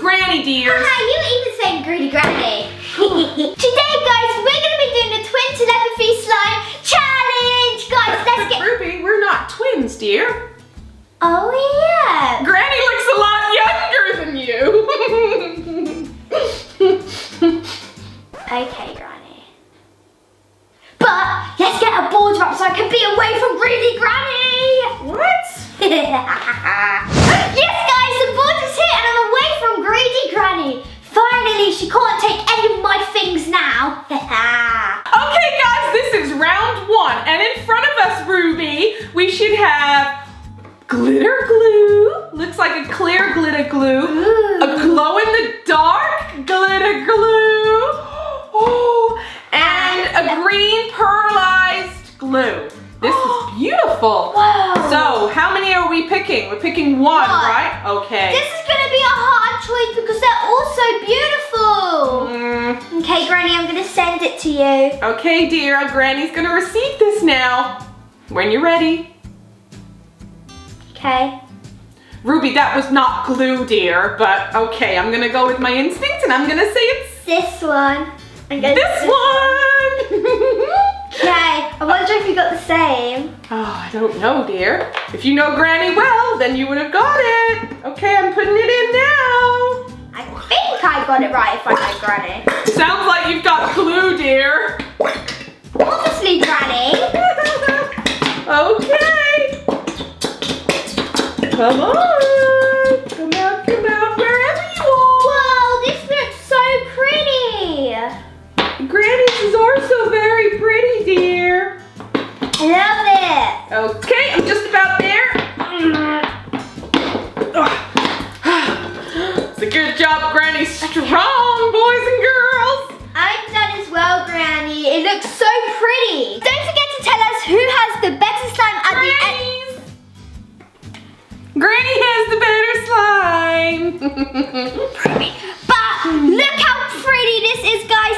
Granny, dear. You even saying Greedy Granny. Today, guys, we're going to be doing the twin telepathy slime challenge. Guys, let's get... Ruby, we're not twins, dear. Oh, yeah. Granny looks a lot younger than you. Okay, Granny. But let's get a board up so I can be away from Greedy Granny. What? Yes, guys, the board is here and I'm away from Greedy Granny. Finally, she can't take any of my things now. Okay, guys, this is round 1. And in front of us, Ruby, we should have glitter glue. Looks like a clear glitter glue. Ooh. A glow-in-the-dark glitter glue. Oh, and a green pearlized glue. This is beautiful. Wow. So, how many are we picking? We're picking one, right? Okay. This is going to be a hard choice because they're all so beautiful. Okay, Granny, I'm going to send it to you. Okay, dear. Granny's going to receive this now. When you're ready. Okay. Ruby, that was not glue, dear, but okay, I'm going to go with my instinct and I'm going to say it's this one. this one. Okay, I wonder if you got the same. Oh, I don't know, dear. If you know Granny well, then you would have got it. Okay, I'm putting it in now. I think I got it right if I know Granny. Sounds like you've got glue, dear. Obviously, Granny. Okay. Come on. Come out, wherever you are. Whoa, this looks so pretty. Granny's is also very pretty, dear. I love it. Okay, I'm just about there. It's a good job, Granny. Strong, boys and girls. I've done as well, Granny. It looks so pretty. Don't forget to tell us who has the better slime at the end. Granny has the better slime. But look how pretty this is, guys.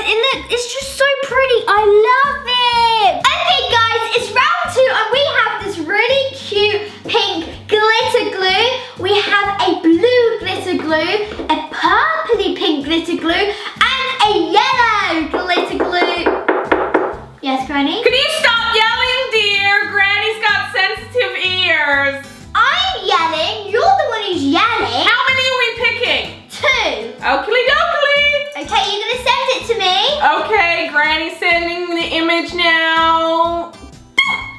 It's just so pretty. I love it. Okay, guys, it's round 2 and we have this really cute pink glitter glue. We have a blue glitter glue, a purpley pink glitter glue, and a yellow glitter glue. Yes, Granny? Can you stop yelling, dear? Granny's got sensitive ears. I'm yelling. You're the one who's yelling. How many are we picking? 2. Oakley dokley. Okay, you're gonna send it to me. Okay, Granny's sending the image now.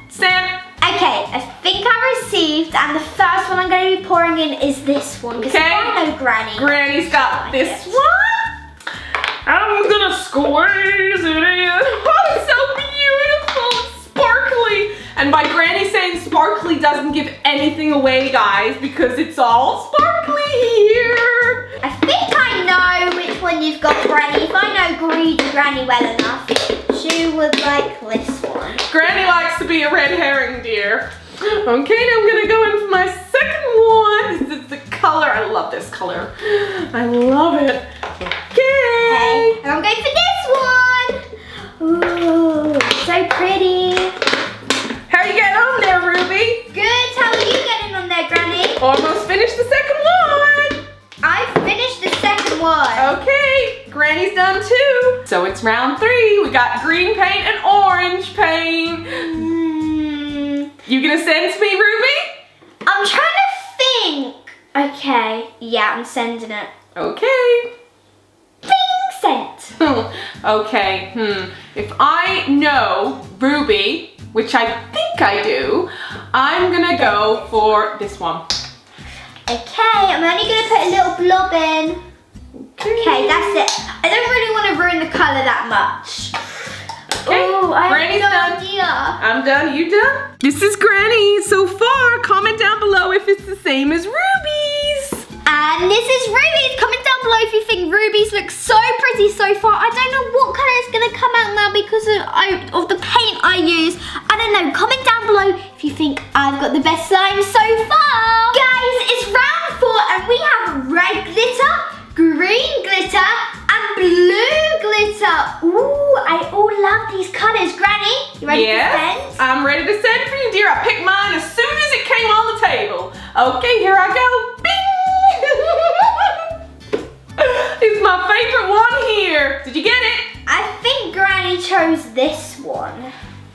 Send. Okay, I think I received, and the first one I'm going to be pouring in is this one. Because I know Granny. Granny's got this one. I'm gonna squeeze it in. Oh, it's so beautiful. It's sparkly. And by Granny saying sparkly doesn't give anything away, guys, because it's all sparkly here. I think I know which one you've got, Granny. If I know Greedy Granny well enough, she would like this one. Granny likes to be a red herring, dear. Okay, now I'm gonna go in for my second one. This is the color. I love this color. I love it. Okay. And I'm going for this one. Ooh, so pretty. How are you getting on there, Ruby? Good. How are you getting on there, Granny? Almost finished the second one. I finished the second one. Okay, Granny's done too. So it's round 3. We got green paint and orange paint. You gonna send to me, Ruby? I'm trying to think. Okay, yeah, I'm sending it. Okay. Bing, sent. Okay, If I know Ruby, which I think I do, I'm gonna go for this one. Okay, I'm only gonna put a little blob in. Okay, that's it. I don't really want to ruin the colour that much. Okay, Oh, I Granny's have no done. idea. I'm done. You done? This is Granny so far. Comment down below if it's the same as Ruby's. And this is Ruby's. Comment down below if you think Ruby's looks so pretty so far. I don't know what colour is going to come out now because of the paint I use. I don't know. Comment down below if you think I've got the best slime so far. Guys, it's round 4 and we have red glitter, green glitter, and blue glitter. Ooh, I all love these colours. Granny, you ready to send? I'm ready to send for you, dear. I picked mine as soon as it came on the table. Okay, here I go. Bing! dear. Did you get it? I think Granny chose this one.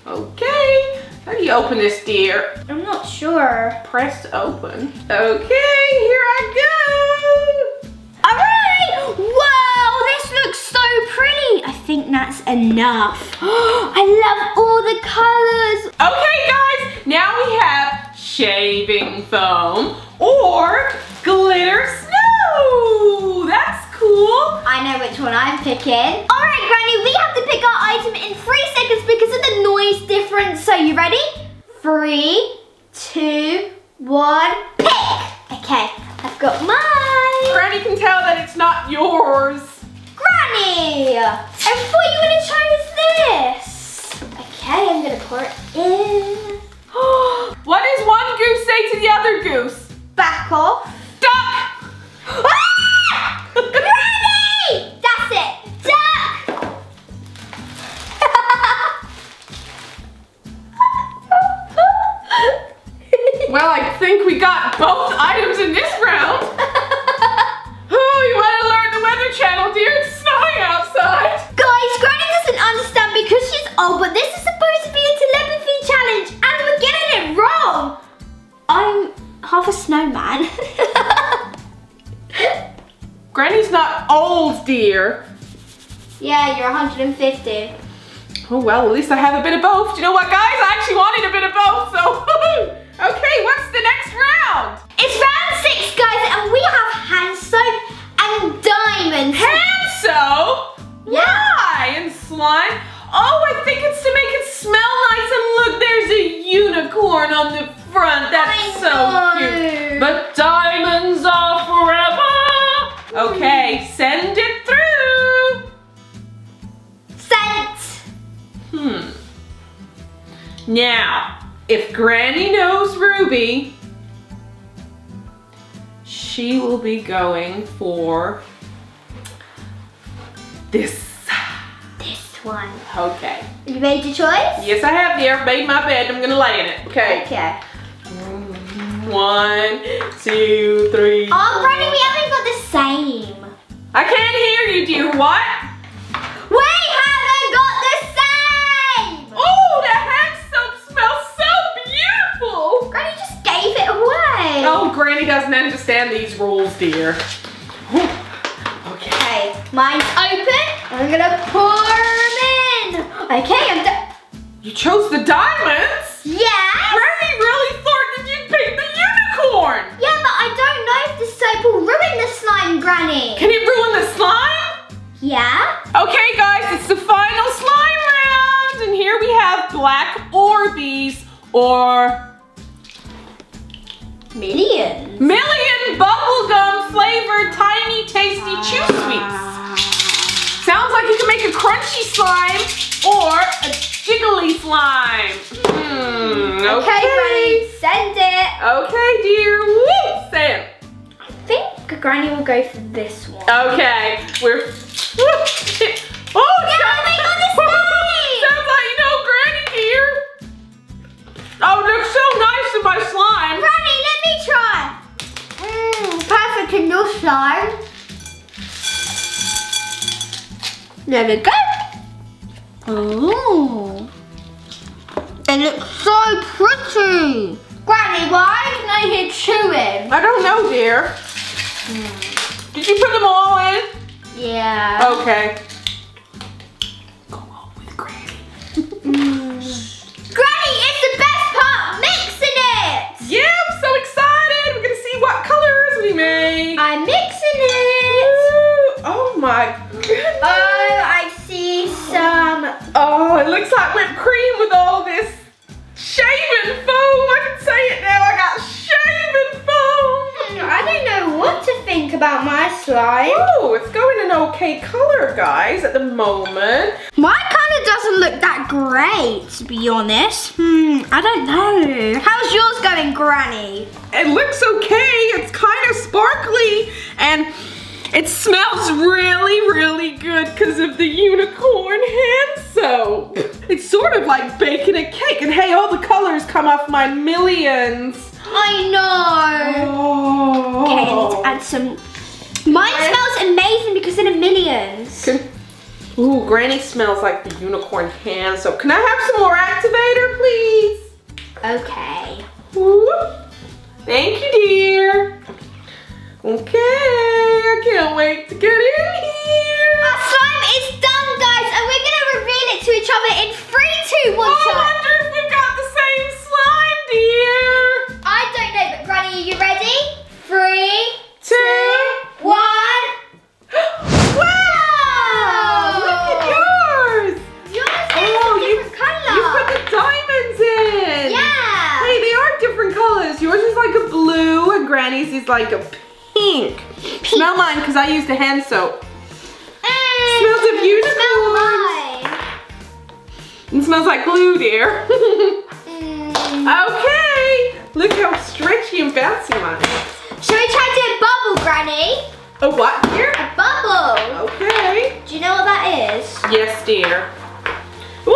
Okay. How do you open this, dear? I'm not sure. Press to open. Okay, here I go. All right. Wow, this looks so pretty. I think that's enough. I love all the colors. Okay, guys. Now we have shaving foam or glitter snow. That's cool. I know which one I'm picking. All right, Granny, we have to pick our item in 3 seconds because of the noise difference. So you ready? 3, 2, 1, pick. Okay, I've got mine. Granny can tell that it's not yours. Granny, I thought you would have chose this. Okay, I'm gonna pour it in. What does one goose say to the other goose? Back off. Duck! Ah! Granny! That's it. Duck! Well, I think we got both items in this round. Oh, you want to learn the Weather Channel, dear? It's snowing outside. Guys, Granny doesn't understand because she's old, but this is supposed to be a telepathy challenge and we're getting it wrong. I'm half a snowman. Granny's not old, dear. Yeah, you're 150. Oh, well, at least I have a bit of both. Do you know what, guys? I actually wanted a bit of both, so... Okay, what's the next round? It's round 6, guys, and we have hand soap and diamonds. Hand soap? Yeah. Why? And slime? Oh, I think it's to make it smell nice. And look, there's a unicorn on the front. That's so cute. But diamonds are forever. Okay, send it through. Sent. Now, if Granny knows Ruby, she will be going for this. This one. Okay. You made your choice? Yes, I have, dear. I've made my bed. I'm gonna lay in it. Okay. Okay. 1, 2, 3. Oh, Granny, we haven't got the same. I can't hear you, dear. What? We haven't got the same. Oh, the hand soap smells so beautiful. Granny just gave it away. Oh, Granny doesn't understand these rules, dear. Okay, mine's open. I'm gonna pour them in. Okay, I'm done. You chose the diamonds? Yes. Granny really thought that you'd pick the unicorn. Yeah, but I don't know if the soap will ruin the slime, Granny. Can it ruin the slime? Yeah. Okay, guys, it's the final slime round. And here we have black Orbeez or Million bubblegum flavored tiny tasty chew sweets. Sounds like you can make a crunchy slime or a jiggly slime. Okay, Granny, send it. Okay, dear. Woo, send. I think Granny will go for this one. Okay, we're. Oh, Yeah, we got the same. Sounds like you know Granny, dear. Oh, it looks so nice in my slime. Granny, let me try. Perfect in your slime. There we go. Ooh. It looks so pretty. Granny, why can I hear chewing? I don't know, dear. Did you put them all in? Yeah. Okay. Go on with Granny. Granny, it's the best part, mixing it. Yeah, I'm so excited. We're gonna see what colors we made. I'm mixing it. Ooh, oh my goodness. Oh, I see some. Oh, it looks like whipped cream with all this shaving foam. I can say it now. I got shaving foam. I don't know what to think about my slime. Oh, it's going an okay color, guys, at the moment. My kind of doesn't look that great, to be honest. I don't know. How's yours going, Granny? It looks okay. It's kind of sparkly and it smells really, really good because of the unicorn hand soap. It's sort of like baking a cake. And hey, all the colors come off my millions. I know. Oh. Okay, I need to add some. Mine smells amazing because of the millions. Ooh, Granny smells like the unicorn hand soap. Can I have some more activator, please? Okay. Whoop. Thank you, dear. Okay, I can't wait to get in here. Our slime is done, guys, and we're gonna reveal it to each other in 3, 2, 1. I wonder if we've got the same slime, dear. I don't know, but Granny, are you ready? 3, 2, 1. Wow! Look at yours. Yours is Oh, a different colour. You put the diamonds in. Yeah. Hey, they are different colors. Yours is like a blue and Granny's is like a pink. Smell mine because I used the hand soap. Smells of unicorn. Smell mine. It smells like glue, dear. Okay. Look how stretchy and bouncy mine is. Shall we try to do a bubble, Granny? A what, dear? A bubble. Okay. Do you know what that is? Yes, dear. Woo!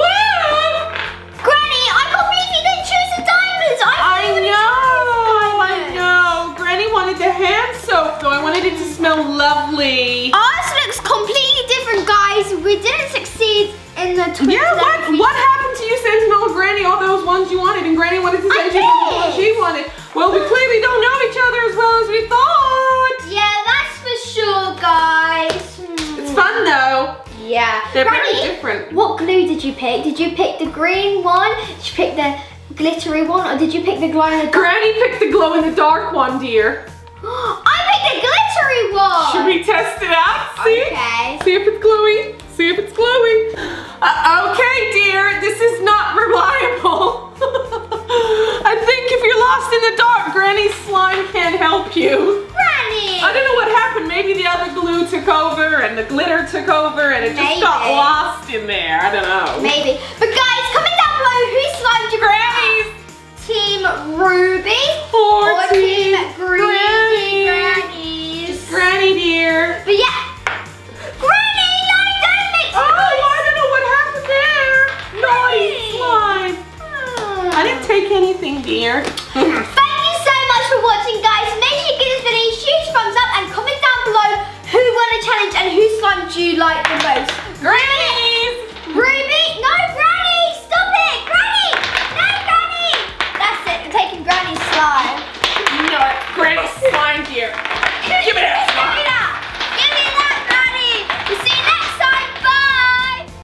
Granny, I completely didn't choose the diamonds. I know. Granny wanted the hand soap, though. I wanted it to smell lovely. Ours looks completely different, guys. We didn't succeed in the twin. Yeah, what happened to you sending all Granny all those ones you wanted, and Granny wanted to send you the ones she wanted? Well, we clearly don't know each other as well as we thought. Yeah, that's for sure, guys. It's fun though. Yeah. They're Granny, very different. what glue did you pick? Did you pick the green one? Did you pick the glittery one, or did you pick the glow in the dark? Granny picked the glow in the dark one, dear. I picked the glittery one. Should we test it out? See? Okay. See if it's glowy. See if it's glowy. Okay, dear, this is not reliable. I think if you're lost in the dark, Granny's slime can't help you. Granny! I don't know what happened. Maybe the other glue took over and the glitter took over and it just got lost in there. I don't know. Maybe. But guys, comment down below who slimed your Granny's. Team Ruby Or Team Granny. Granny's. Granny, dear. But yeah. Granny, no, don't mix Oh, I don't know what happened there. Naughty slime. I didn't take anything, dear. Thank you so much for watching, guys. Make sure you give this video a huge thumbs up and comment down below who won the challenge and whose slime do you like the most. Granny